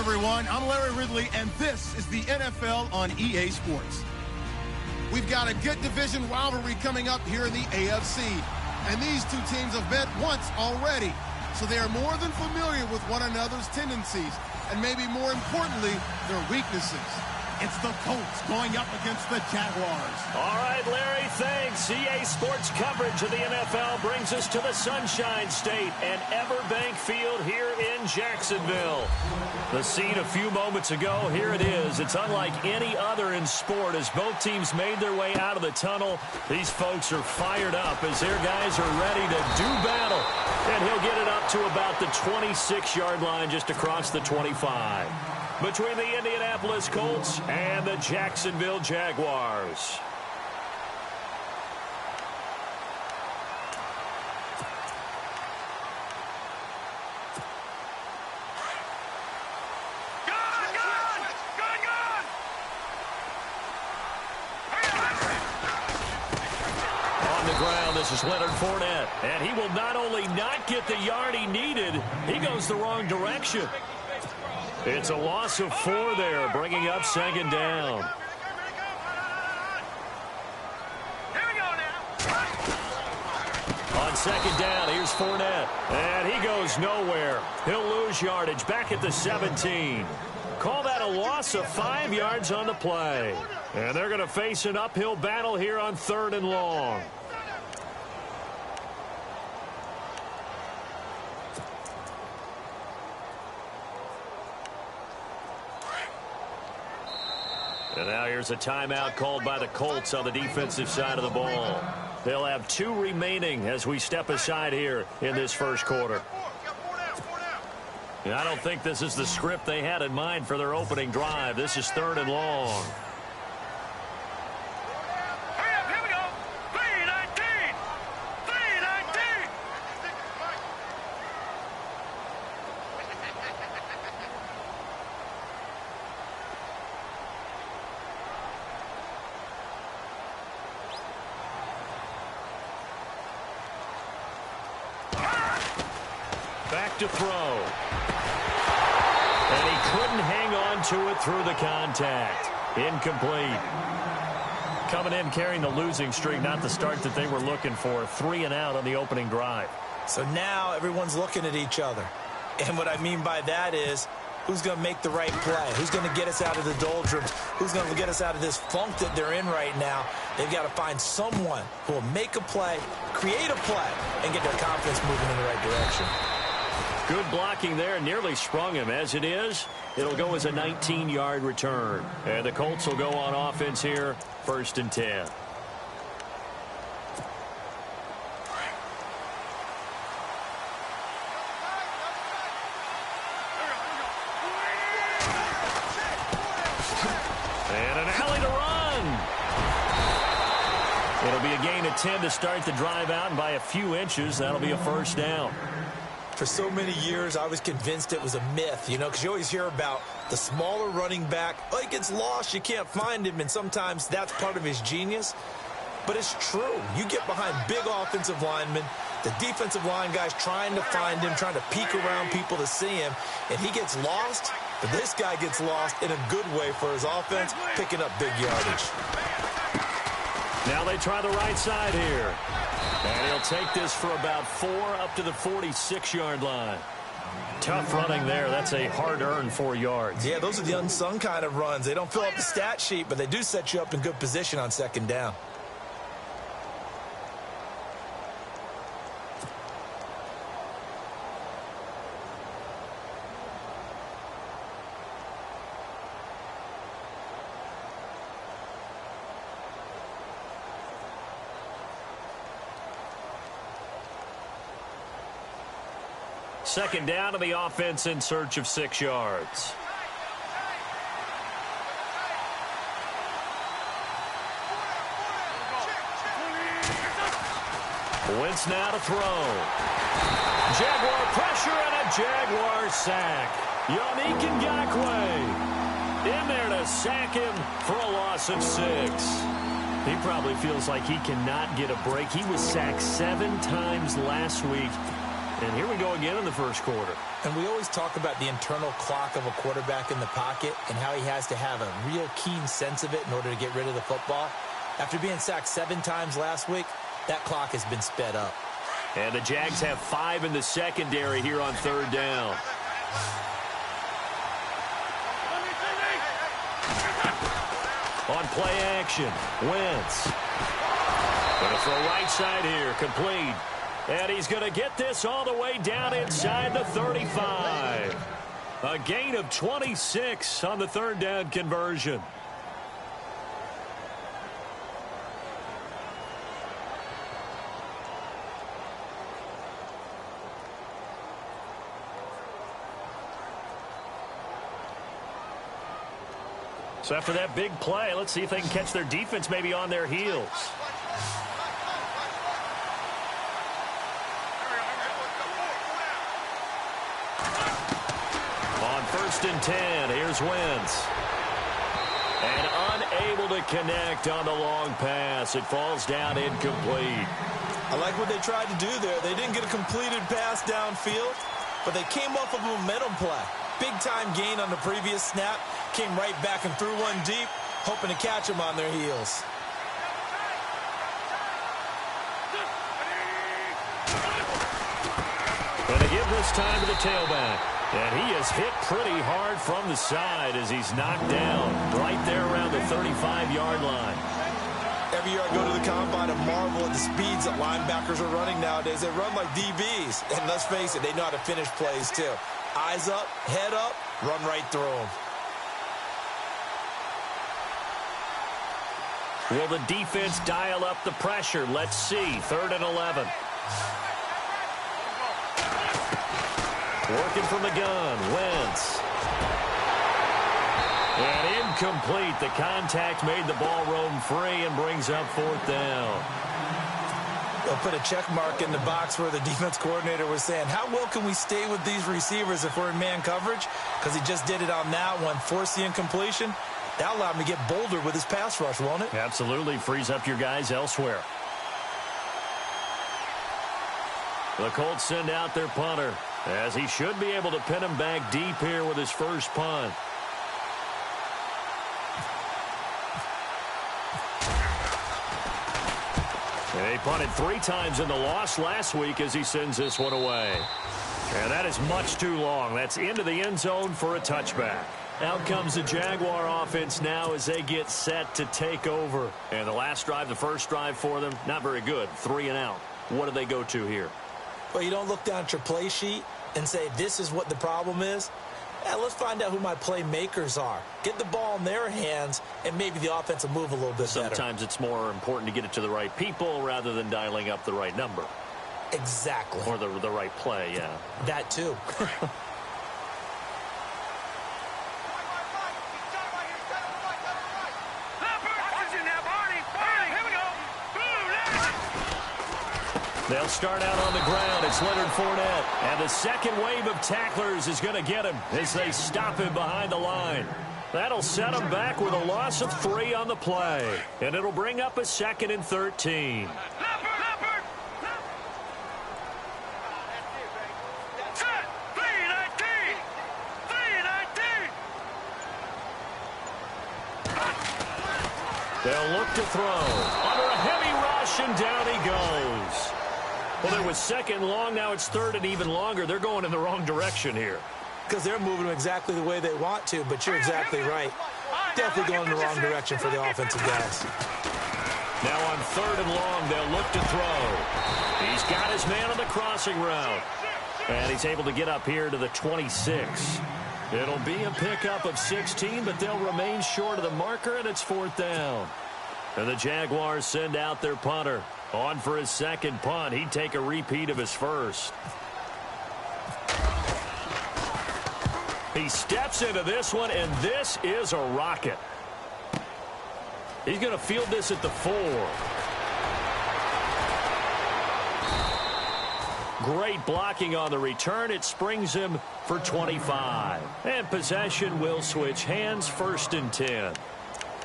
everyone. I'm Larry Ridley, and this is the NFL on EA Sports. We've got a good division rivalry coming up here in the AFC, and these two teams have met once already, so they are more than familiar with one another's tendencies, and maybe more importantly, their weaknesses. It's the Colts going up against the Jaguars. All right, Larry, thanks. EA Sports coverage of the NFL brings us to the Sunshine State and Everbank Field here in Jacksonville. The scene a few moments ago, here it is. It's unlike any other in sport as both teams made their way out of the tunnel. These folks are fired up as their guys are ready to do battle. And he'll get it up to about the 26-yard line just across the 25. Between the Indianapolis Colts and the Jacksonville Jaguars. On the ground, this is Leonard Fournette. And he will not only not get the yard he needed, he goes the wrong direction. It's a loss of 4 there, bringing up second down. On second down, here's Fournette. And he goes nowhere. He'll lose yardage back at the 17. Call that a loss of 5 yards on the play. And they're going to face an uphill battle here on 3rd and long. And now here's a timeout called by the Colts on the defensive side of the ball. They'll have 2 remaining as we step aside here in this first quarter. And I don't think this is the script they had in mind for their opening drive. This is 3rd and long. Back to throw. And he couldn't hang on to it through the contact. Incomplete. Coming in carrying the losing streak, not the start that they were looking for. 3 and out on the opening drive. So now everyone's looking at each other. And what I mean by that is, who's going to make the right play? Who's going to get us out of the doldrums? Who's going to get us out of this funk that they're in right now? They've got to find someone who will make a play, create a play, and get their confidence moving in the right direction. Good blocking there, nearly sprung him. As it is, it'll go as a 19-yard return. And the Colts will go on offense here, 1st and 10. And an alley to run. It'll be a gain of 10 to start the drive out, and by a few inches, that'll be a 1st down. For so many years, I was convinced it was a myth, you know, because you always hear about the smaller running back. Oh, he gets lost, you can't find him, and sometimes that's part of his genius. But it's true. You get behind big offensive linemen, the defensive line guys trying to find him, trying to peek around people to see him, and he gets lost. But this guy gets lost in a good way for his offense, picking up big yardage. Now they try the right side here. And he'll take this for about 4 up to the 46-yard line. Tough running there. That's a hard-earned 4 yards. Yeah, those are the unsung kind of runs. They don't fill up the stat sheet, but they do set you up in good position on 2nd down. Second down to the offense in search of 6 yards. Wentz now to throw. Jaguar pressure and a Jaguar sack. Yannick Ngakoue in there to sack him for a loss of 6. He probably feels like he cannot get a break. He was sacked 7 times last week. And here we go again in the first quarter. And we always talk about the internal clock of a quarterback in the pocket and how he has to have a real keen sense of it in order to get rid of the football. After being sacked 7 times last week, that clock has been sped up. And the Jags have 5 in the secondary here on third down. On play action, Wentz. Going to throw right side here, complete. And he's going to get this all the way down inside the 35. A gain of 26 on the third down conversion. So after that big play, let's see if they can catch their defense maybe on their heels. On 1st and 10, here's Wentz. And unable to connect on the long pass. It falls down incomplete. I like what they tried to do there. They didn't get a completed pass downfield, but they came off of a momentum play. Big-time gain on the previous snap. Came right back and threw one deep, hoping to catch them on their heels. And to give this time to the tailback. And he is hit pretty hard from the side as he's knocked down right there around the 35-yard line. Every year I go to the combine and marvel at the speeds that linebackers are running nowadays. They run like DBs. And let's face it, they know how to finish plays too. Eyes up, head up, run right through them. Will the defense dial up the pressure? Let's see. 3rd and 11. Working from the gun, Wentz. And incomplete. The contact made the ball roam free and brings up 4th down. They'll put a check mark in the box where the defense coordinator was saying, how well can we stay with these receivers if we're in man coverage? Because he just did it on that one, forced the incompletion. That allowed him to get bolder with his pass rush, won't it? Absolutely. Frees up your guys elsewhere. The Colts send out their punter, as he should be able to pin him back deep here with his first punt. And he punted 3 times in the loss last week as he sends this one away. And that is much too long. That's into the end zone for a touchback. Out comes the Jaguar offense now as they get set to take over. And the last drive, the first drive for them, not very good. 3 and out. What do they go to here? Well, you don't look down at your play sheet and say, this is what the problem is. Yeah, let's find out who my playmakers are. Get the ball in their hands, and maybe the offense will move a little bit better. Sometimes it's more important to get it to the right people rather than dialing up the right number. Exactly. Or the right play, yeah. That too. They'll start out on the ground. It's Leonard Fournette. And the second wave of tacklers is going to get him as they stop him behind the line. That'll set him back with a loss of 3 on the play. And it'll bring up a 2nd and 13. They'll look to throw. Under a heavy rush, and down he goes. Well, there was 2nd long. Now it's 3rd and even longer. They're going in the wrong direction here. Because they're moving exactly the way they want to, but you're exactly right. Definitely going in the wrong direction for the offensive guys. Now on 3rd and long, they'll look to throw. He's got his man on the crossing route. And he's able to get up here to the 26. It'll be a pickup of 16, but they'll remain short of the marker, and it's 4th down. And the Jaguars send out their punter. On for his 2nd punt. He'd take a repeat of his first. He steps into this one, and this is a rocket. He's going to field this at the 4. Great blocking on the return. It springs him for 25. And possession will switch hands. 1st and 10.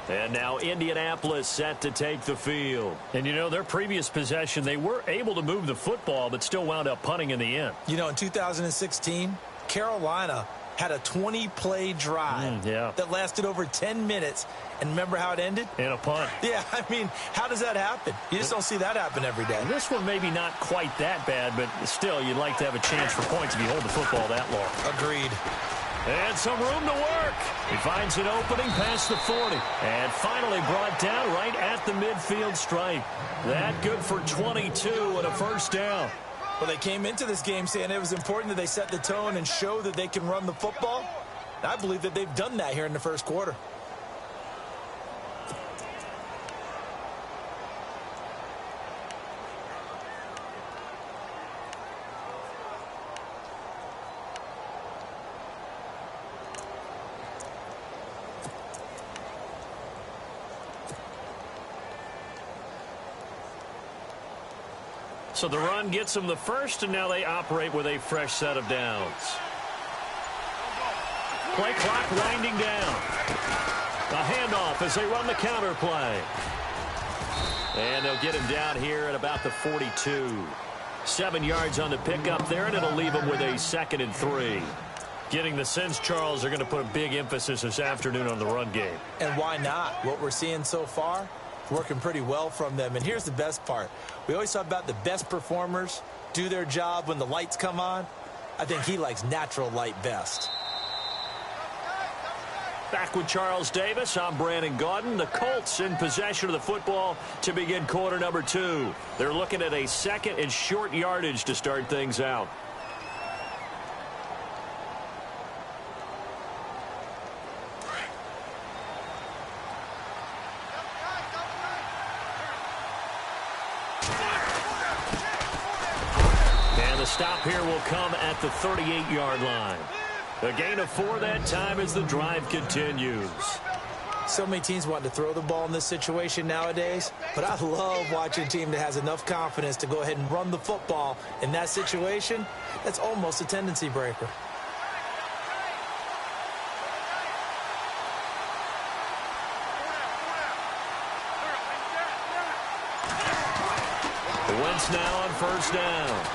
And now Indianapolis set to take the field. And, you know, their previous possession, they were able to move the football, but still wound up punting in the end. You know, in 2016, Carolina had a 20-play drive that lasted over 10 minutes. And remember how it ended? In a punt. Yeah, I mean, how does that happen? You just don't see that happen every day. This one maybe not quite that bad, but still, you'd like to have a chance for points if you hold the football that long. Agreed. And some room to work. He finds an opening past the 40. And finally brought down right at the midfield stripe. That good for 22 and a first down. Well, they came into this game saying it was important that they set the tone and show that they can run the football. I believe that they've done that here in the first quarter. So the run gets them the first, and now they operate with a fresh set of downs. Play clock winding down. A handoff as they run the counter play. And they'll get him down here at about the 42. 7 yards on the pickup there, and it'll leave them with a 2nd and 3. Getting the sense, Charles, they're going to put a big emphasis this afternoon on the run game. And why not? What we're seeing so far, working pretty well from them. And here's the best part. We always talk about the best performers do their job when the lights come on. I think he likes natural light best. Back with Charles Davis, I'm Brandon Gaudin. The Colts in possession of the football to begin quarter number 2. They're looking at a 2nd and short yardage to start things out. And the stop here will come at the 38-yard line. A gain of 4 that time as the drive continues. So many teams want to throw the ball in this situation nowadays, but I love watching a team that has enough confidence to go ahead and run the football in that situation. That's almost a tendency breaker. Wentz now on first down.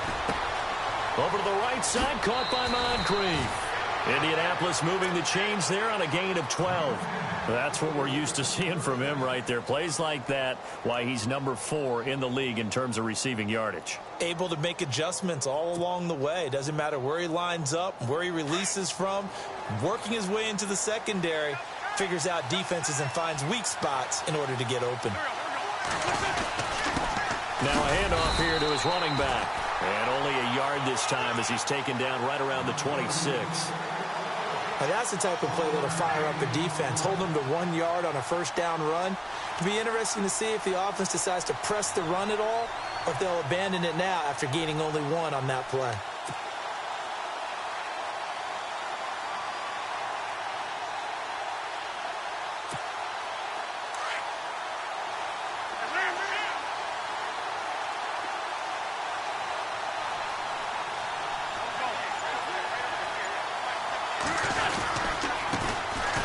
Over to the right side, caught by Moncrief. Indianapolis moving the chains there on a gain of 12. That's what we're used to seeing from him right there. Plays like that, why he's number 4 in the league in terms of receiving yardage. Able to make adjustments all along the way. Doesn't matter where he lines up, where he releases from. Working his way into the secondary, figures out defenses and finds weak spots in order to get open. Now a handoff here to his running back. And only a yard this time as he's taken down right around the 26. Now that's the type of play that'll fire up a defense. Hold them to 1 yard on a first down run. It'll be interesting to see if the offense decides to press the run at all, or if they'll abandon it now after gaining only 1 on that play.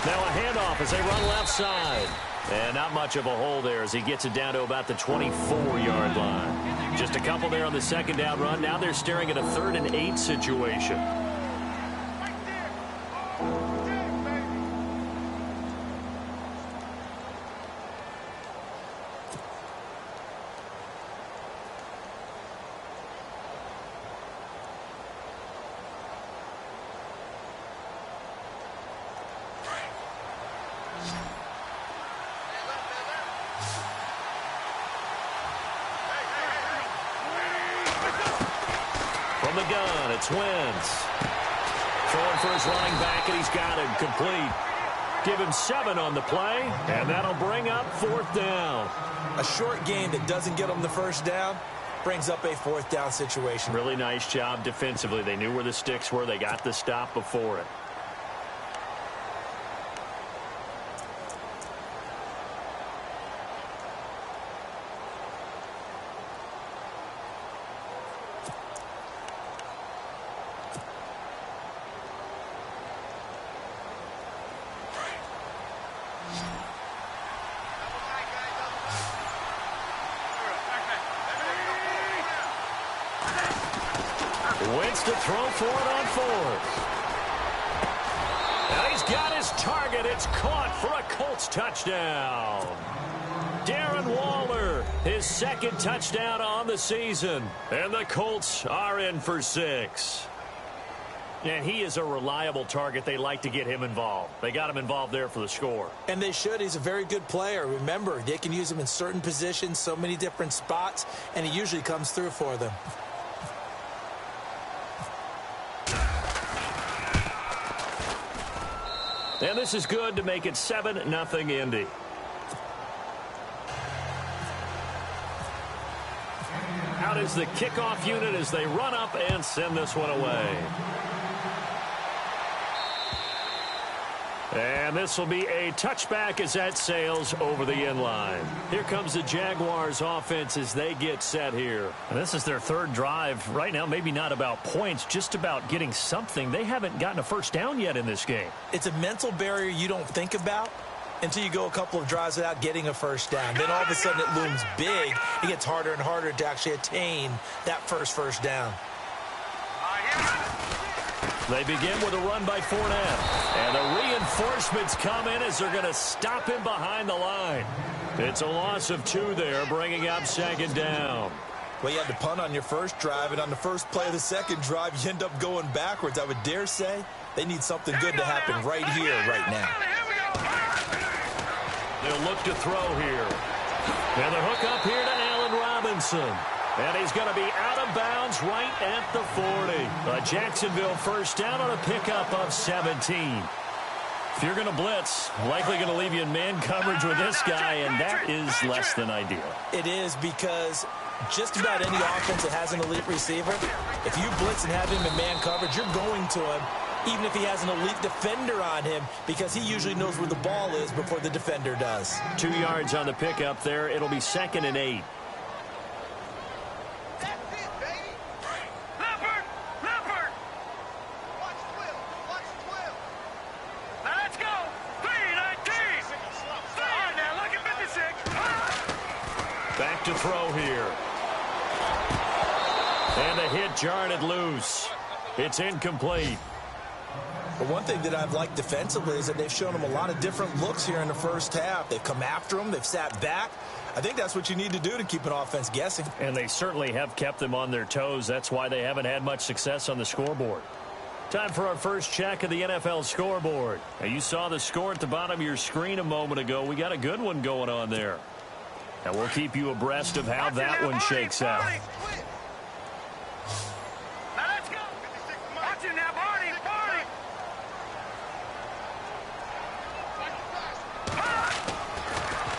Now a handoff as they run left side. And not much of a hole there as he gets it down to about the 24-yard line. Just a couple there on the second down run. Now they're staring at a 3rd and 8 situation. From the gun, it's Wentz. Throwing for his running back, and he's got him complete. Give him 7 on the play, and that'll bring up 4th down. A short gain that doesn't get them the first down brings up a 4th down situation. Really nice job defensively. They knew where the sticks were. They got the stop before it. Wentz to throw for it on fourth. And he's got his target. It's caught for a Colts touchdown. Darren Waller, his second touchdown on the season. And the Colts are in for 6. And he is a reliable target. They like to get him involved. They got him involved there for the score. And they should. He's a very good player. Remember, they can use him in certain positions, so many different spots, and he usually comes through for them. And this is good to make it 7-0 Indy. Out is the kickoff unit as they run up and send this one away. And this will be a touchback as that sails over the end line. Here comes the Jaguars offense as they get set here. And this is their third drive. Right now, maybe not about points, just about getting something. They haven't gotten a first down yet in this game. It's a mental barrier you don't think about until you go a couple of drives without getting a first down. Then all of a sudden it looms big. It gets harder and harder to actually attain that first down. They begin with a run by Fournette. And the reinforcements come in as they're going to stop him behind the line. It's a loss of 2 there, bringing up second down. Well, you had to punt on your first drive, and on the first play of the second drive, you end up going backwards. I would dare say they need something good to happen right here, right now. They'll look to throw here. And the hook up here to Allen Robinson. And he's going to be out of bounds right at the 40. A Jacksonville first down on a pickup of 17. If you're going to blitz, likely going to leave you in man coverage with this guy, and that is less than ideal. It is, because just about any offense that has an elite receiver, if you blitz and have him in man coverage, you're going to him, even if he has an elite defender on him, because he usually knows where the ball is before the defender does. 2 yards on the pickup there. It'll be 2nd and 8. Back to throw here. And the hit jarred it loose. It's incomplete. But one thing that I've liked defensively is that they've shown him a lot of different looks here in the first half. They've come after him. They've sat back. I think that's what you need to do to keep an offense guessing. And they certainly have kept them on their toes. That's why they haven't had much success on the scoreboard. Time for our first check of the NFL scoreboard. Now, you saw the score at the bottom of your screen a moment ago. We got a good one going on there. And we'll keep you abreast of how that one shakes out.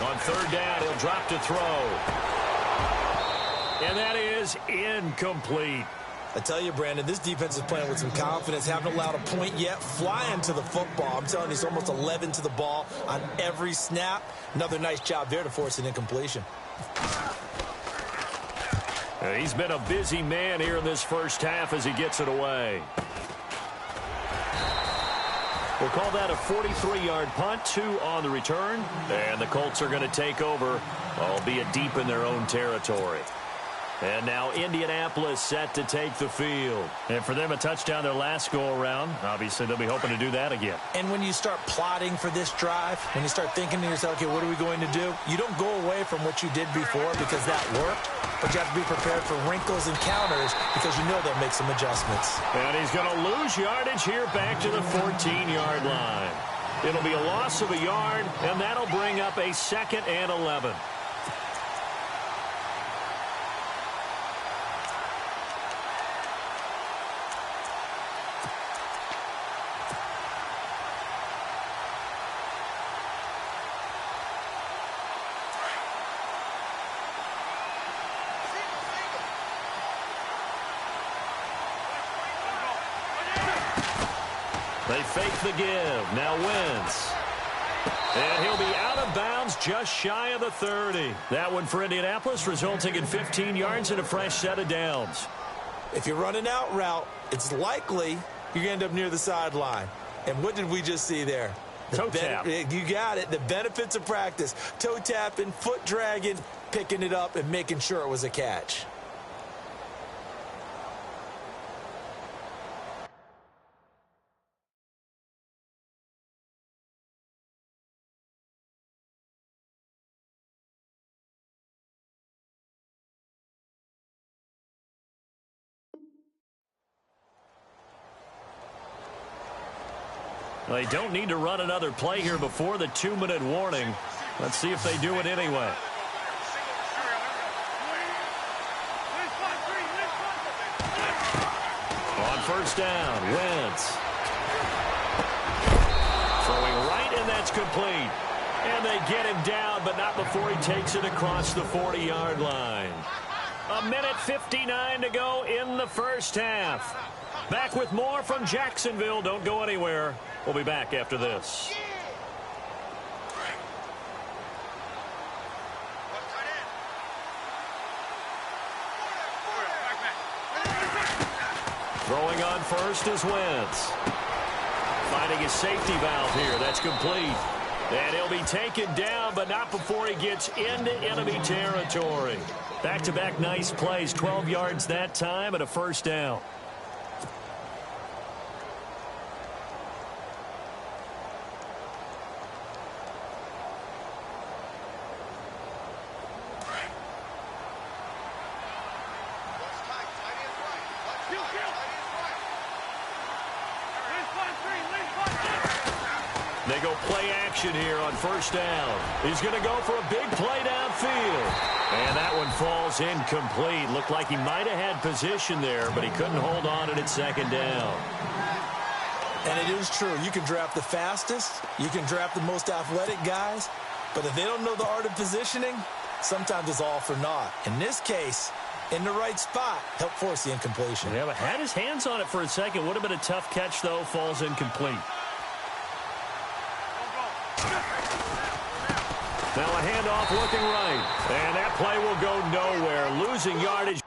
On third down, he'll drop to throw. And that is incomplete. I tell you, Brandon, this defense is playing with some confidence. Haven't allowed a point yet. Flying to the football. I'm telling you, it's almost 11 to the ball on every snap. Another nice job there to force an incompletion. He's been a busy man here in this first half as he gets it away. We'll call that a 43-yard punt, 2 on the return. And the Colts are going to take over, albeit deep in their own territory. And now Indianapolis set to take the field. And for them, a touchdown their last go-around. Obviously, they'll be hoping to do that again. And when you start plotting for this drive, when you start thinking to yourself, okay, what are we going to do? You don't go away from what you did before because that worked. But you have to be prepared for wrinkles and counters because you know they'll make some adjustments. And he's going to lose yardage here back to the 14-yard line. It'll be a loss of a yard, and that'll bring up a 2nd and 11. They fake the give. Now Wentz. And he'll be out of bounds just shy of the 30. That one for Indianapolis, resulting in 15 yards and a fresh set of downs. If you're running out route, it's likely you're going to end up near the sideline. And what did we just see there? Toe tap. You got it. The benefits of practice. Toe tapping, foot dragging, picking it up, and making sure it was a catch. They don't need to run another play here before the 2-minute warning. Let's see if they do it anyway. On first down, Wentz. Throwing right, and that's complete. And they get him down, but not before he takes it across the 40-yard line. 1:59 to go in the first half. Back with more from Jacksonville. Don't go anywhere. We'll be back after this. Throwing on first is Wentz. Finding his safety valve here. That's complete. And he'll be taken down, but not before he gets into enemy territory. Back-to-back nice plays. 12 yards that time and a first down. They go play action here on first down. He's going to go for a big play downfield. And that one falls incomplete. Looked like he might have had position there, but he couldn't hold on at second down. And it is true. You can draft the fastest. You can draft the most athletic guys. But if they don't know the art of positioning, sometimes it's all for naught. In this case, in the right spot, helped force the incompletion. Yeah, but had his hands on it for a second. Would have been a tough catch, though. Falls incomplete. Now a handoff looking right. And that play will go nowhere. Losing yardage.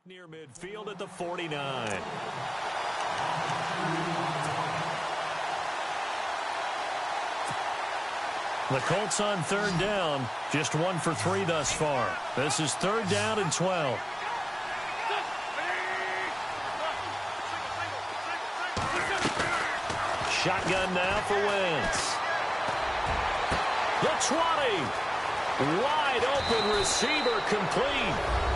Near midfield at the 49. The Colts on third down, just 1 for 3 thus far. This is third down and 12. Shotgun now for Wentz. The 20. Wide open receiver complete.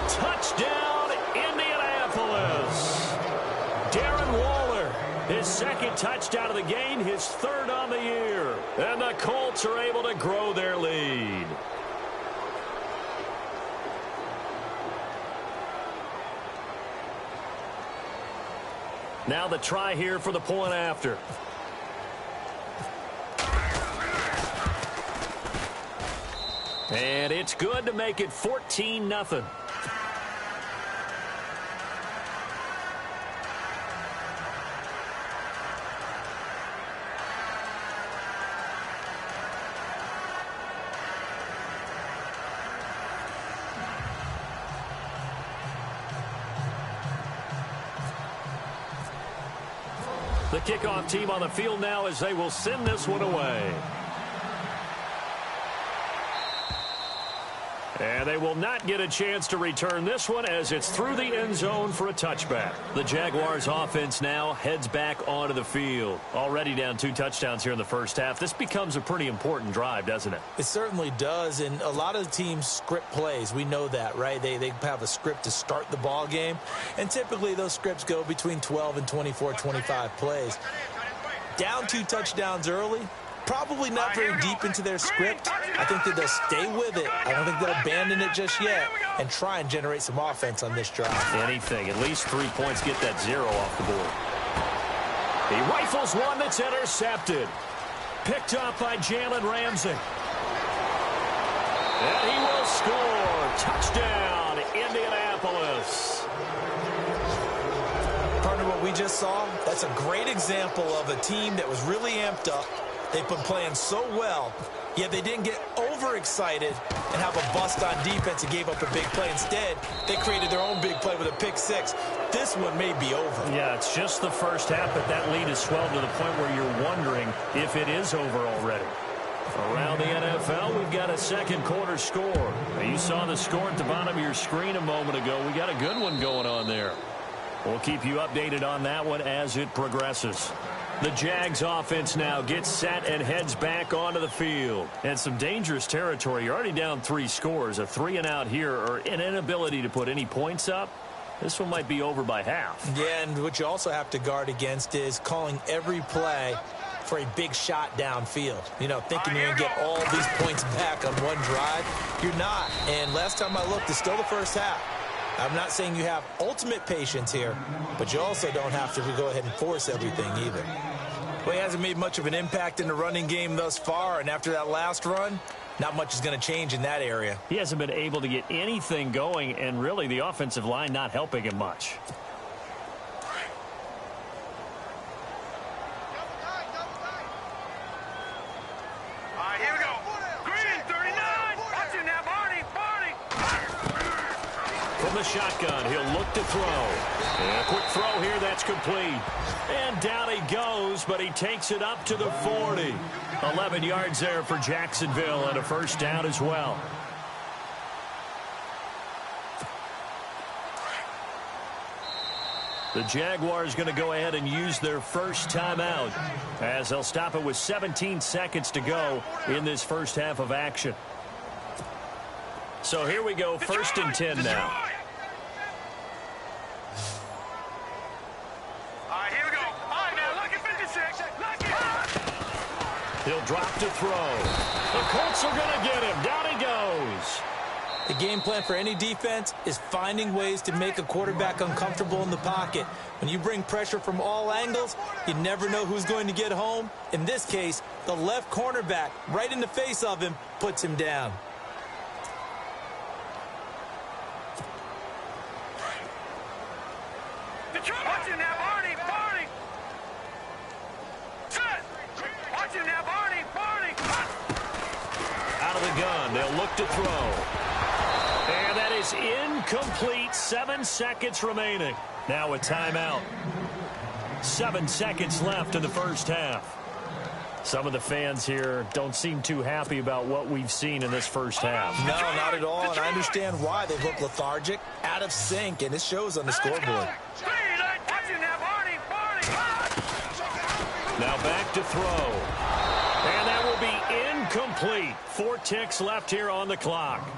Touchdown, Indianapolis. Darren Waller, his second touchdown of the game, his third on the year. And the Colts are able to grow their lead. Now the try here for the point after. And it's good to make it 14-0. The kickoff team on the field now as they will send this one away. And they will not get a chance to return this one as it's through the end zone for a touchback. The Jaguars offense now heads back onto the field. Already down 2 touchdowns here in the first half. This becomes a pretty important drive, doesn't it? It certainly does, and a lot of the teams script plays. We know that, right? They have a script to start the ball game, and typically those scripts go between 12 and 24, 25 plays. Down 2 touchdowns early. Probably not very deep into their script. I think that they'll stay with it. I don't think they'll abandon it just yet and try and generate some offense on this drive. Anything. At least 3 points, get that 0 off the board. He rifles one that's intercepted. Picked up by Jalen Ramsey. And he will score. Touchdown, Indianapolis. Partner, what we just saw, that's a great example of a team that was really amped up. They've been playing so well, yet they didn't get overexcited and have a bust on defense and gave up a big play. Instead, they created their own big play with a pick 6. This one may be over. Yeah, it's just the first half, but that lead has swelled to the point where you're wondering if it is over already. Around the NFL, we've got a second quarter score. Now, you saw the score at the bottom of your screen a moment ago. We got a good one going on there. We'll keep you updated on that one as it progresses. The Jags offense now gets set and heads back onto the field. And some dangerous territory. You're already down 3 scores. A 3-and-out here or an inability to put any points up. This one might be over by half. Yeah, and what you also have to guard against is calling every play for a big shot downfield. You know, thinking you're going to get all these points back on one drive. You're not. And last time I looked, it's still the first half. I'm not saying you have ultimate patience here, but you also don't have to go ahead and force everything either. Well, he hasn't made much of an impact in the running game thus far, and after that last run, not much is going to change in that area. He hasn't been able to get anything going, and really the offensive line not helping him much. From the shotgun, he'll look to throw. And a quick throw here, that's complete. And down he goes, but he takes it up to the 40. 11 yards there for Jacksonville and a first down as well. The Jaguars going to go ahead and use their first timeout as they'll stop it with 17 seconds to go in this first half of action. So here we go, 1st and 10 now. Here we go. All right, now look at 56. He'll drop to throw. The Colts are going to get him. Down he goes. The game plan for any defense is finding ways to make a quarterback uncomfortable in the pocket. When you bring pressure from all angles, you never know who's going to get home. In this case, the left cornerback, right in the face of him, puts him down. Watch him now, Barney. Barney. Watch him now, Barney. Barney. Out of the gun, they'll look to throw. And that is incomplete. 7 seconds remaining. Now a timeout. 7 seconds left in the first half. Some of the fans here don't seem too happy about what we've seen in this first half. No, not at all, and I understand why. They look lethargic, out of sync, and it shows on the scoreboard. Now back to throw. And that will be incomplete. 4 ticks left here on the clock.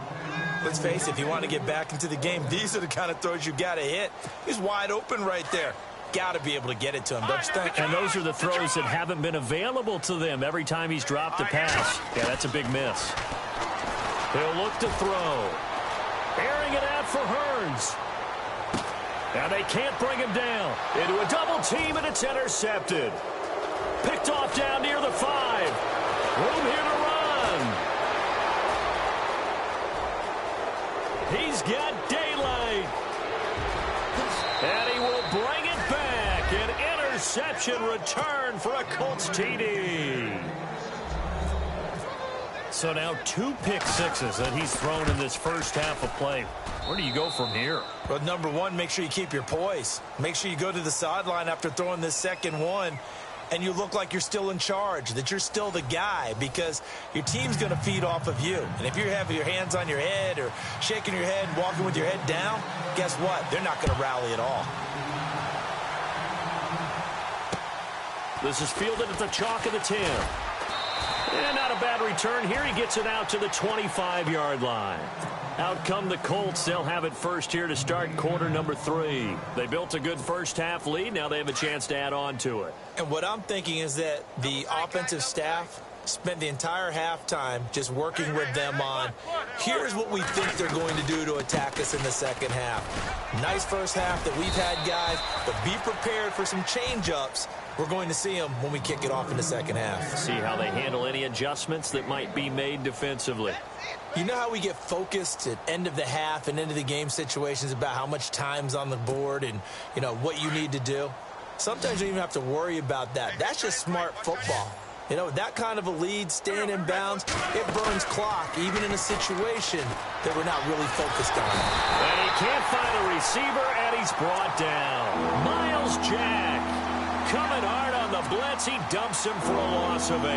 Let's face it, if you want to get back into the game, these are the kind of throws you got to hit. He's wide open right there. Got to be able to get it to him, don't you think? And those are the throws that haven't been available to them every time he's dropped a pass. Yeah, that's a big miss. He'll look to throw. Airing it out for Hearns. Now they can't bring him down. Into a double team, and it's intercepted. Picked off down near the 5. Room here to run. He's got daylight. And he will bring it back. An interception return for a Colts TD. So now 2 pick sixes that he's thrown in this first half of play. Where do you go from here? Well, number one, make sure you keep your poise. Make sure you go to the sideline after throwing this second one, and you look like you're still in charge, that you're still the guy, because your team's going to feed off of you. And if you're having your hands on your head or shaking your head and walking with your head down, guess what? They're not going to rally at all. This is fielded at the chalk of the 10. And not a bad return here. He gets it out to the 25-yard line. Out come the Colts. They'll have it first here to start quarter number 3. They built a good first half lead. Now they have a chance to add on to it. And what I'm thinking is that the offensive staff spent the entire halftime just working with them on, here's what we think they're going to do to attack us in the second half. Nice first half that we've had, guys, but be prepared for some change-ups. We're going to see them when we kick it off in the second half. See how they handle any adjustments that might be made defensively. You know how we get focused at end of the half and into the game situations about how much time's on the board and, you know, what you need to do? Sometimes you don't even have to worry about that. That's just smart football. You know, that kind of a lead, staying in bounds, it burns clock, even in a situation that we're not really focused on. And he can't find a receiver, and he's brought down. Miles Jack coming hard on the blitz. He dumps him for a loss of 8.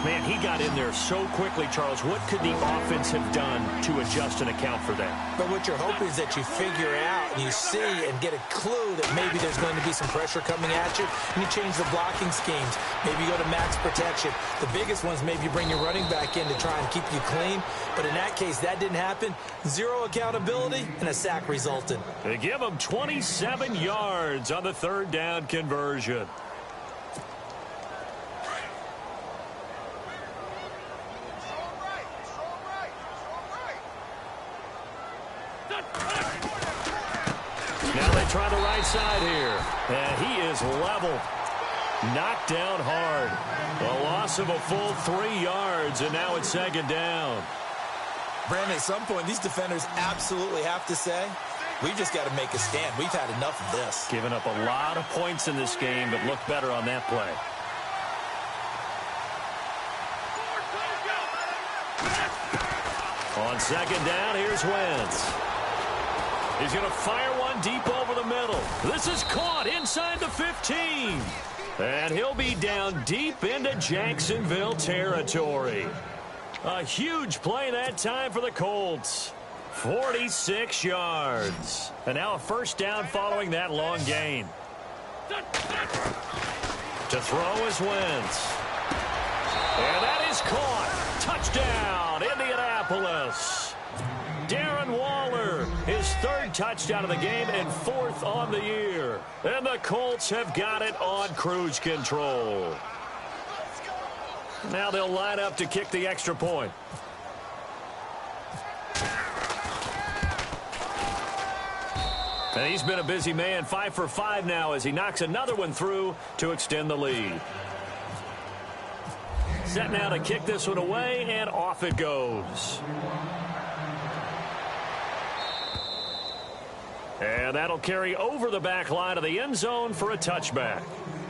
Man, he got in there so quickly, Charles. What could the offense have done to adjust and account for that? But what you're hoping is that you figure out and you see and get a clue that maybe there's going to be some pressure coming at you, and you change the blocking schemes. Maybe you go to max protection. The biggest ones, maybe you bring your running back in to try and keep you clean. But in that case, that didn't happen. 0 accountability, and a sack resulted. They give him 27 yards on the 3rd down conversion. Now they try the right side here. And he is level. Knocked down hard. A loss of a full 3 yards, and now it's 2nd down. Brandon, at some point, these defenders absolutely have to say, we've just got to make a stand. We've had enough of this. Giving up a lot of points in this game, but looked better on that play. On 2nd down, here's Wentz. He's going to fire one deep over the middle. This is caught inside the 15. And he'll be down deep into Jacksonville territory. A huge play that time for the Colts. 46 yards. And now a 1st down following that long gain. To throw is Wentz. And that is caught. Touchdown, Indianapolis. Darren Waller, his 3rd touchdown of the game and 4th on the year. And the Colts have got it on cruise control. Now they'll line up to kick the extra point. And he's been a busy man, 5 for 5 now as he knocks another one through to extend the lead. Set now to kick this one away, and off it goes. And that'll carry over the back line of the end zone for a touchback.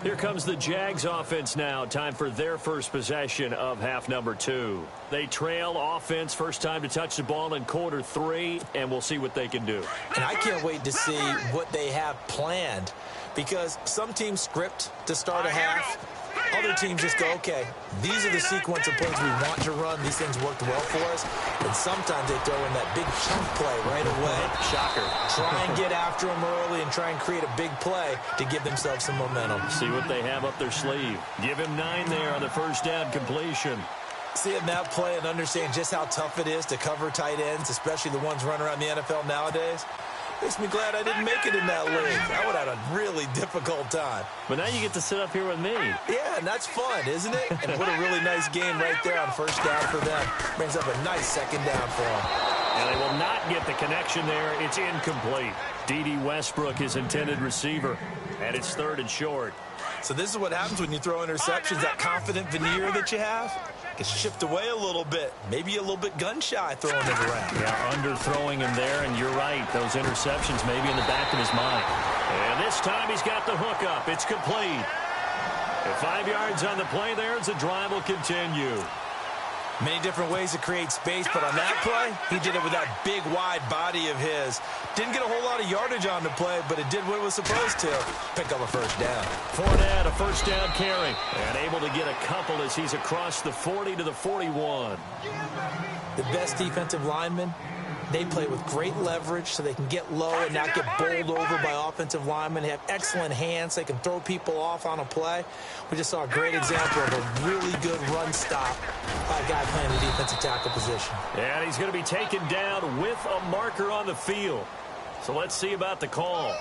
Here comes the Jags offense now. Time for their first possession of half number 2. They trail offense first time to touch the ball in quarter 3, and we'll see what they can do. And I can't wait to see what they have planned, because some teams script to start a half. Other teams just go, okay, these are the sequence of plays we want to run. These things worked well for us. And sometimes they throw in that big chunk play right away. Shocker. Try and get after them early and try and create a big play to give themselves some momentum. See what they have up their sleeve. Give him 9 there on the first down completion. Seeing that play and understand just how tough it is to cover tight ends, especially the ones running around the NFL nowadays, makes me glad I didn't make it in that league. I would have had a really difficult time. But now you get to sit up here with me. Yeah, and that's fun, isn't it? And what a really nice game right there on first down for them. Brings up a nice second down for them. And they will not get the connection there. It's incomplete. D.D. Westbrook, his intended receiver. And it's 3rd and short. So this is what happens when you throw interceptions. That confident veneer that you have gets shift away a little bit. Maybe a little bit gun-shy throwing it around. Yeah, underthrowing him there, and you're right. Those interceptions may be in the back of his mind. And this time he's got the hook up. It's complete. And 5 yards on the play there as the drive will continue. Many different ways to create space, but on that play, he did it with that big, wide body of his. Didn't get a whole lot of yardage on the play, but it did what it was supposed to. Pick up a first down. Fournette, a first down carry. And able to get a couple as he's across the 40 to the 41. The best defensive linemen, they play with great leverage so they can get low and not get bowled over by offensive linemen. They have excellent hands. They can throw people off on a play. We just saw a great example of a really good run stop by a guy playing the defensive tackle position. And he's going to be taken down with a marker on the field. So let's see about the call.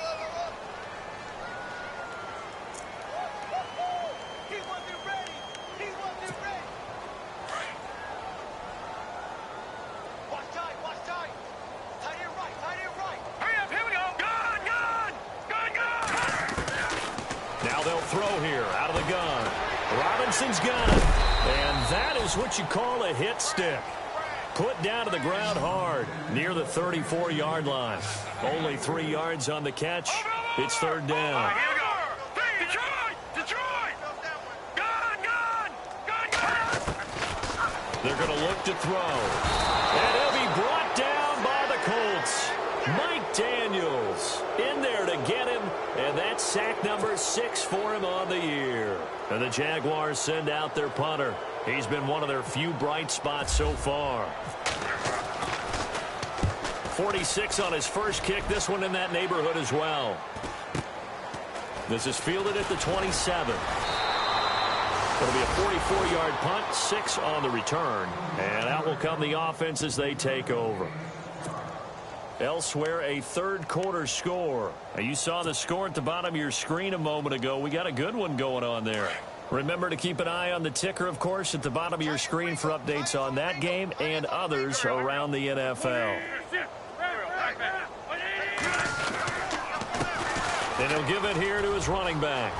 Throw here out of the gun. Robinson's got it. And that is what you call a hit stick. Put down to the ground hard near the 34-yard line. Only 3 yards on the catch. It's 3rd down. Here we go. Detroit! Gun! They're going to look to throw. And he'll be brought down by the Colts. Mike Daniels in there to get him, and that's sack number 6 for him on the year. And the Jaguars send out their punter. He's been one of their few bright spots so far. 46 on his first kick. This one in that neighborhood as well. This is fielded at the 27. It'll be a 44-yard punt, 6 on the return. And out will come the offense as they take over. Elsewhere, a third-quarter score. Now, you saw the score at the bottom of your screen a moment ago. We got a good one going on there. Remember to keep an eye on the ticker, of course, at the bottom of your screen for updates on that game and others around the NFL. And he'll give it here to his running back.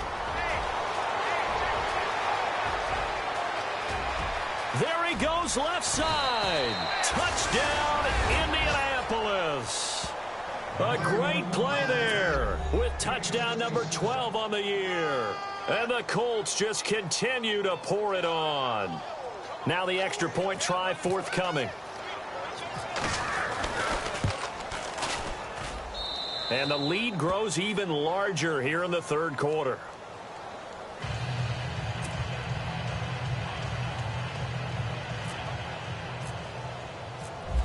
There he goes, left side. Touchdown, Indianapolis. A great play there with touchdown number 12 on the year. And the Colts just continue to pour it on. Now the extra point try forthcoming. And the lead grows even larger here in the third quarter.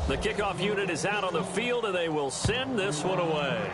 The kickoff unit is out on the field, and they will send this one away.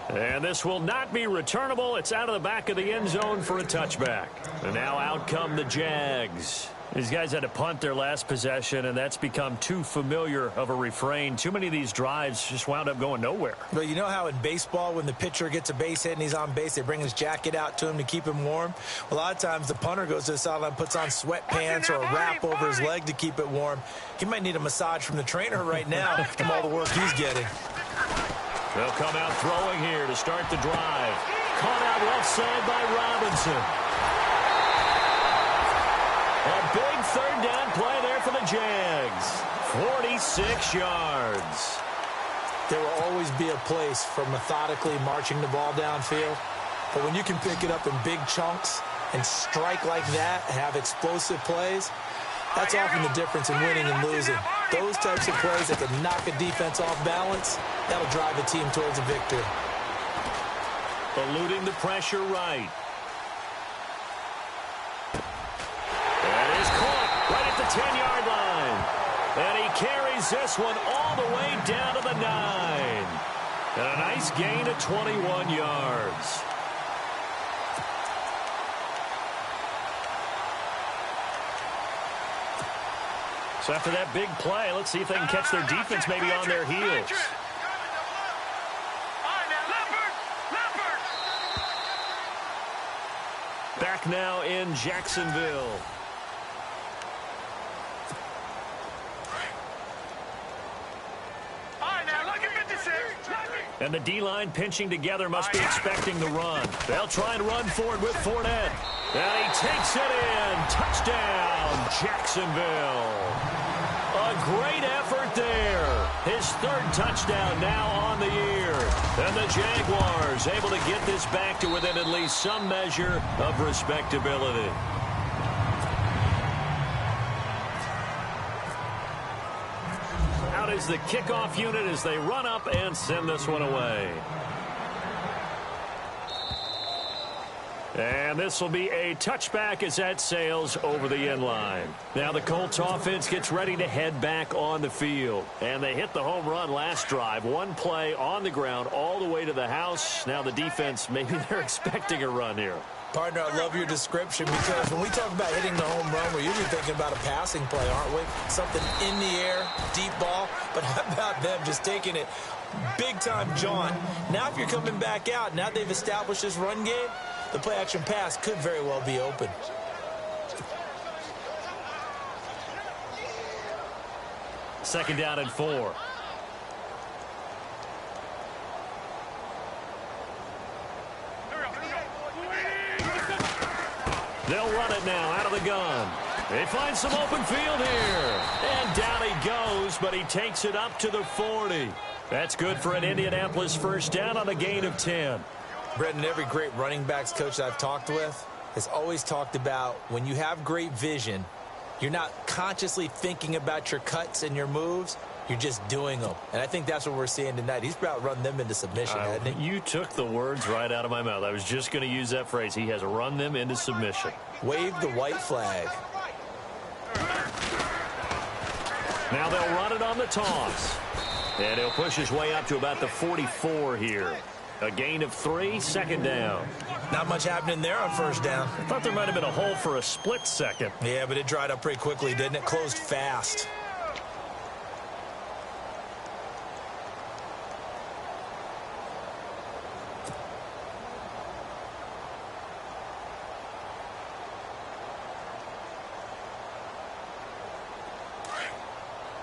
And this will not be returnable. It's out of the back of the end zone for a touchback. And now out come the Jags. These guys had to punt their last possession, and that's become too familiar of a refrain. Too many of these drives just wound up going nowhere. But you know how in baseball, when the pitcher gets a base hit and he's on base, they bring his jacket out to him to keep him warm? A lot of times the punter goes to the sideline, puts on sweatpants or a wrap over his leg to keep it warm. He might need a massage from the trainer right now from all the work he's getting. They'll come out throwing here to start the drive. Caught out left side by Robinson. A big third down play there for the Jags. 46 yards. There will always be a place for methodically marching the ball downfield. But when you can pick it up in big chunks and strike like that, have explosive plays, that's often the difference in winning and losing. Those types of plays that can knock a defense off balance, that'll drive a team towards a victory. Eluding the pressure right. That is caught right at the 10-yard line. And he carries this one all the way down to the 9. And a nice gain of 21 yards. So after that big play, let's see if they can catch their defense maybe on their heels. Back now in Jacksonville. And the D-line pinching together must be expecting the run. They'll try and run forward with Fournette. And he takes it in. Touchdown, Jacksonville. A great effort there. His third touchdown now on the year. And the Jaguars able to get this back to within at least some measure of respectability. Out is the kickoff unit as they run up and send this one away. And this will be a touchback as that sails over the end line. Now the Colts offense gets ready to head back on the field. And they hit the home run last drive. One play on the ground all the way to the house. Now the defense, maybe they're expecting a run here. Partner, I love your description because when we talk about hitting the home run, we're usually thinking about a passing play, aren't we? Something in the air, deep ball. But how about them just taking it big-time jaunt? Now if you're coming back out, now they've established this run game, the play-action pass could very well be open. Second down and 4. They'll run it now out of the gun. They find some open field here. And down he goes, but he takes it up to the 40. That's good for an Indianapolis first down on a gain of 10. Brendan, every great running backs coach I've talked with has always talked about when you have great vision, you're not consciously thinking about your cuts and your moves. You're just doing them. And I think that's what we're seeing tonight. He's about run them into submission, hasn't he? You took the words right out of my mouth. I was just going to use that phrase. He has run them into submission. Wave the white flag. Now they'll run it on the toss. And he'll push his way up to about the 44 here. A gain of 3, second down. Not much happening there on first down. I thought there might have been a hole for a split second. Yeah, but it dried up pretty quickly, didn't it? Closed fast.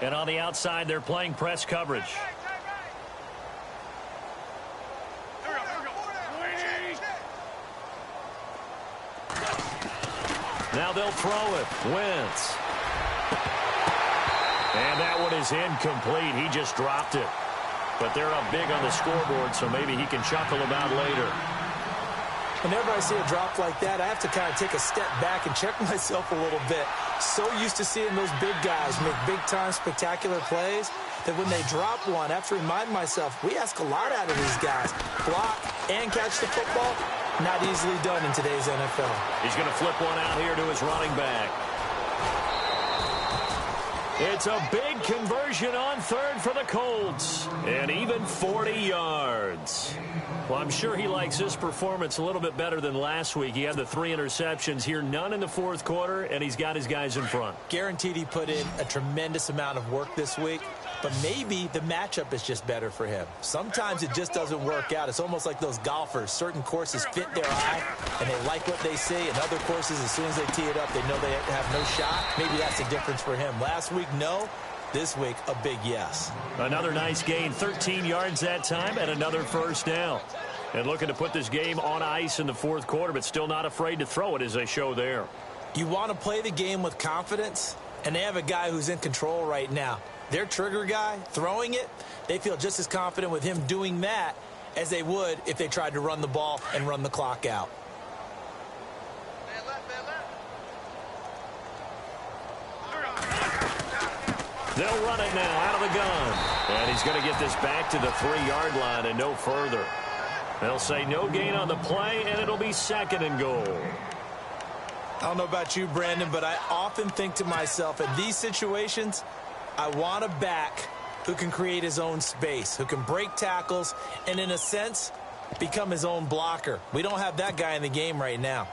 And on the outside, they're playing press coverage. Now they'll throw it. Wentz. And that one is incomplete. He just dropped it. But they're up big on the scoreboard, so maybe he can chuckle about later. Whenever I see a drop like that, I have to kind of take a step back and check myself a little bit. So used to seeing those big guys make big-time spectacular plays that when they drop one, I have to remind myself, we ask a lot out of these guys. Block and catch the football, not easily done in today's NFL. He's going to flip one out here to his running back. It's a big conversion on third for the Colts. And even 40 yards. Well, I'm sure he likes this performance a little bit better than last week. He had the 3 interceptions here, none in the fourth quarter, and he's got his guys in front. Guaranteed he put in a tremendous amount of work this week, but maybe the matchup is just better for him. Sometimes it just doesn't work out. It's almost like those golfers. Certain courses fit their eye, and they like what they see, and other courses, as soon as they tee it up, they know they have no shot. Maybe that's the difference for him. Last week, no. This week, a big yes. Another nice gain, 13 yards that time, and another first down. And looking to put this game on ice in the fourth quarter, but still not afraid to throw it as they show there. You want to play the game with confidence, and they have a guy who's in control right now. Their trigger guy, throwing it, they feel just as confident with him doing that as they would if they tried to run the ball and run the clock out. They'll run it now out of the gun. And he's going to get this back to the 3-yard line and no further. They'll say no gain on the play, and it'll be 2nd and goal. I don't know about you, Brandon, but I often think to myself, in these situations, I want a back who can create his own space, who can break tackles, and in a sense, become his own blocker. We don't have that guy in the game right now.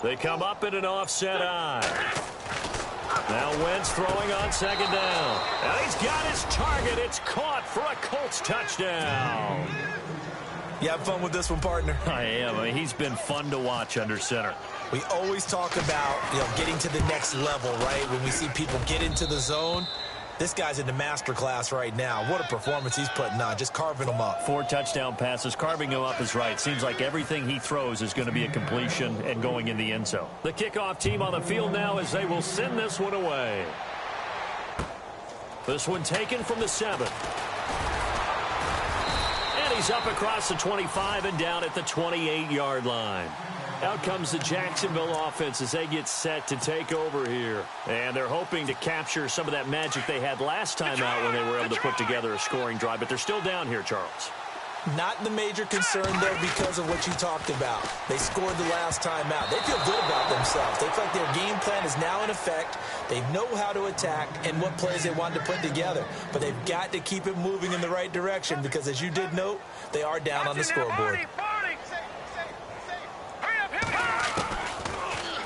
They come up in an offset eye. Now Wentz throwing on 2nd down. And he's got his target. It's caught for a Colts touchdown. You have fun with this one, partner? I am. I mean, he's been fun to watch under center. We always talk about, getting to the next level, right? When we see people get into the zone, this guy's in the master class right now. What a performance he's putting on, just carving them up. 4 touchdown passes. Carving him up is right. Seems like everything he throws is going to be a completion and going in the end zone. The kickoff team on the field now as they will send this one away. This one taken from the 7. And he's up across the 25 and down at the 28-yard line. Out comes the Jacksonville offense as they get set to take over here. And they're hoping to capture some of that magic they had last time out when they were able to put together a scoring drive. But they're still down here, Charles. Not the major concern, though, because of what you talked about. They scored the last time out. They feel good about themselves. They feel like their game plan is now in effect. They know how to attack and what plays they want to put together. But they've got to keep it moving in the right direction because, as you did note, they are down on the scoreboard.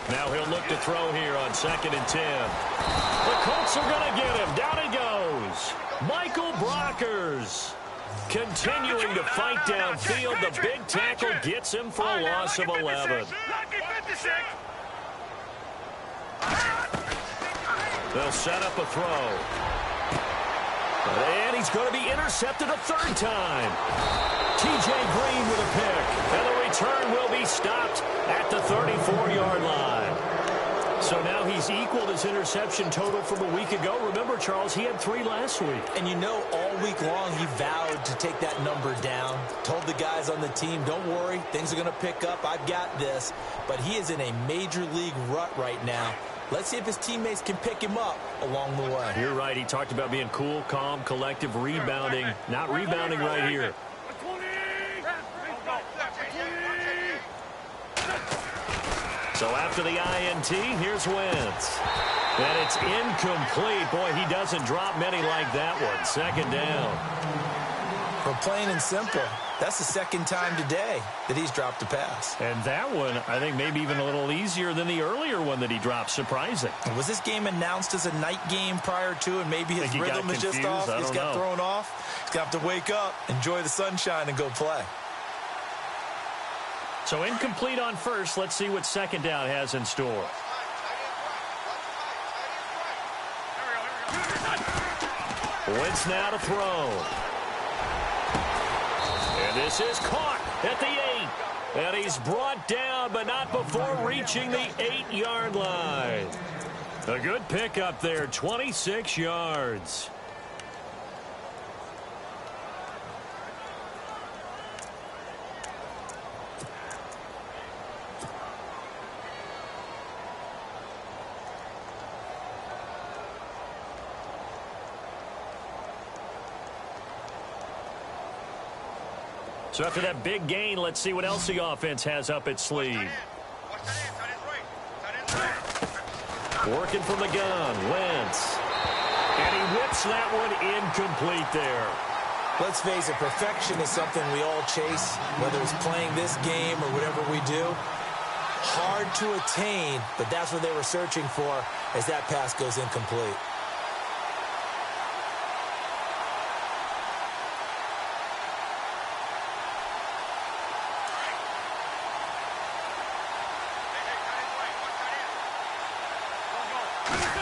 Now he'll look to throw here on 2nd and 10. The Colts are going to get him. Down he goes. Michael Brockers continuing to fight downfield. The big tackle gets him for a loss of 11. They'll set up a throw. And he's going to be intercepted a 3rd time. T.J. Green with a pick. And the return will be stopped at the 34-yard line. So now he's equaled his interception total from a week ago. Remember, Charles, he had 3 last week. And all week long he vowed to take that number down. Told the guys on the team, don't worry, things are going to pick up. I've got this. But he is in a major league rut right now. Let's see if his teammates can pick him up along the way. You're right. He talked about being cool, calm, collective, rebounding. Not rebounding right here. So after the INT, here's Wentz. And it's incomplete. Boy, he doesn't drop many like that one. 2nd down. For plain and simple, that's the 2nd time today that he's dropped a pass. And that one, I think, maybe even a little easier than the earlier one that he dropped. Surprising. Was this game announced as a night game prior to, and maybe his rhythm is just off? He's got thrown off. He's going to have to wake up, enjoy the sunshine, and go play. So incomplete on 1st. Let's see what 2nd down has in store. Wentz now to throw. And this is caught at the 8. And he's brought down, but not before reaching the 8-yard line. A good pickup there, 26 yards. So after that big gain, let's see what else the offense has up its sleeve. Working from the gun, Wentz. And he whips that one incomplete there. Let's face it, perfection is something we all chase, whether it's playing this game or whatever we do. Hard to attain, but that's what they were searching for as that pass goes incomplete.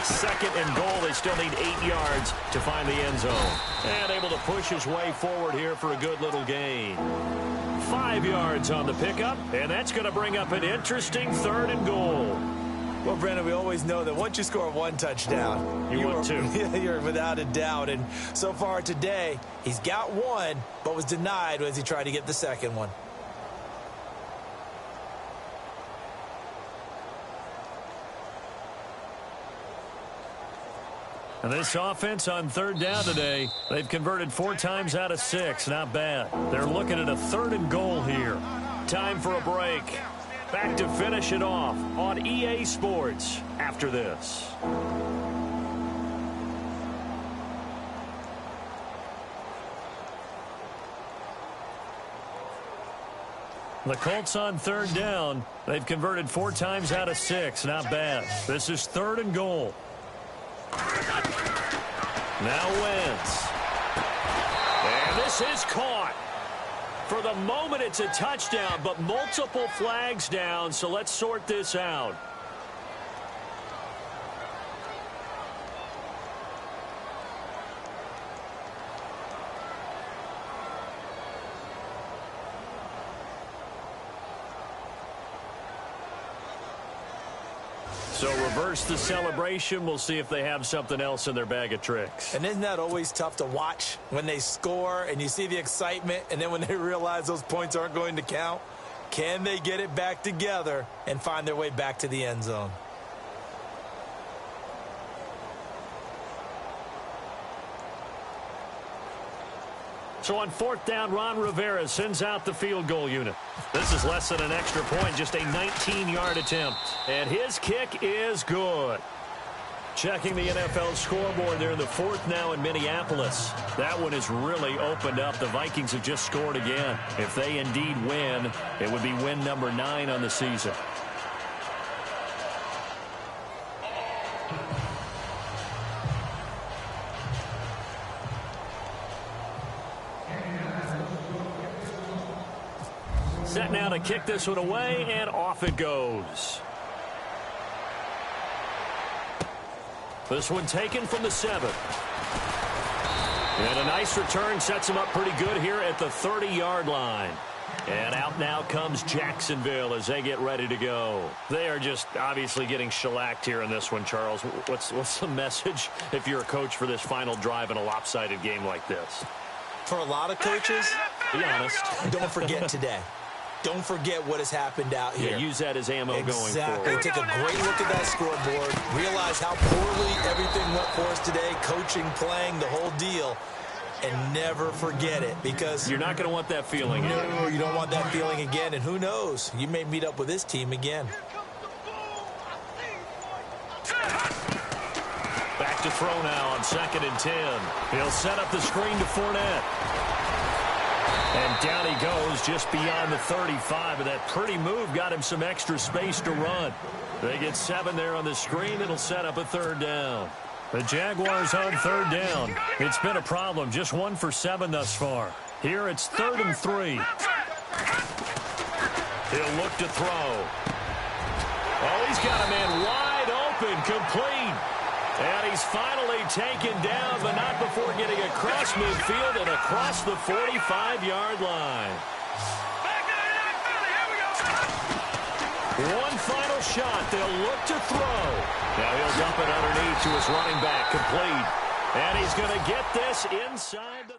Second and goal. They still need 8 yards to find the end zone. And able to push his way forward here for a good little gain. 5 yards on the pickup, and that's going to bring up an interesting third and goal. Well, Brandon, we always know that once you score one touchdown, you're without a doubt. And so far today, he's got one, but was denied as he tried to get the second one. And this offense on third down today, they've converted 4 times out of 6. Not bad. They're looking at a third and goal here. Time for a break. Back to finish it off on EA Sports after this. The Colts on third down. They've converted 4 times out of 6. Not bad. This is third and goal. Now Wentz. And this is caught. For the moment, it's a touchdown, but multiple flags down, so let's sort this out. So reverse the celebration. We'll see if they have something else in their bag of tricks. And isn't that always tough to watch when they score and you see the excitement, and then when they realize those points aren't going to count? Can they get it back together and find their way back to the end zone? So on fourth down, Ron Rivera sends out the field goal unit. This is less than an extra point, just a 19-yard attempt. And his kick is good. Checking the NFL scoreboard there in the fourth now in Minneapolis. That one has really opened up. The Vikings have just scored again. If they indeed win, it would be win number 9 on the season. Set now to kick this one away, and off it goes. This one taken from the 7. And a nice return sets him up pretty good here at the 30-yard line. And out now comes Jacksonville as they get ready to go. They are just obviously getting shellacked here in this one, Charles. What's the message if you're a coach for this final drive in a lopsided game like this? For a lot of coaches, be honest, don't forget today. Don't forget what has happened out here. Yeah, use that as ammo going forward. Exactly. Take a great look at that scoreboard. Realize how poorly everything went for us today. Coaching, playing, the whole deal. And never forget it, because you're not going to want that feeling again. No, you don't want that feeling again. And who knows? You may meet up with this team again. Back to throw now on 2nd and 10. He'll set up the screen to Fournette. And down he goes just beyond the 35. And that pretty move got him some extra space to run. They get 7 there on the screen. It'll set up a third down. The Jaguars on third down. It's been a problem. Just 1 for 7 thus far. Here it's 3rd and 3. He'll look to throw. Oh, he's got a man wide open, complete. And he's finally taken down, but not before getting across midfield and across the 45-yard line. One final shot. They'll look to throw. Now he'll dump it underneath to his running back, complete. And he's going to get this inside the...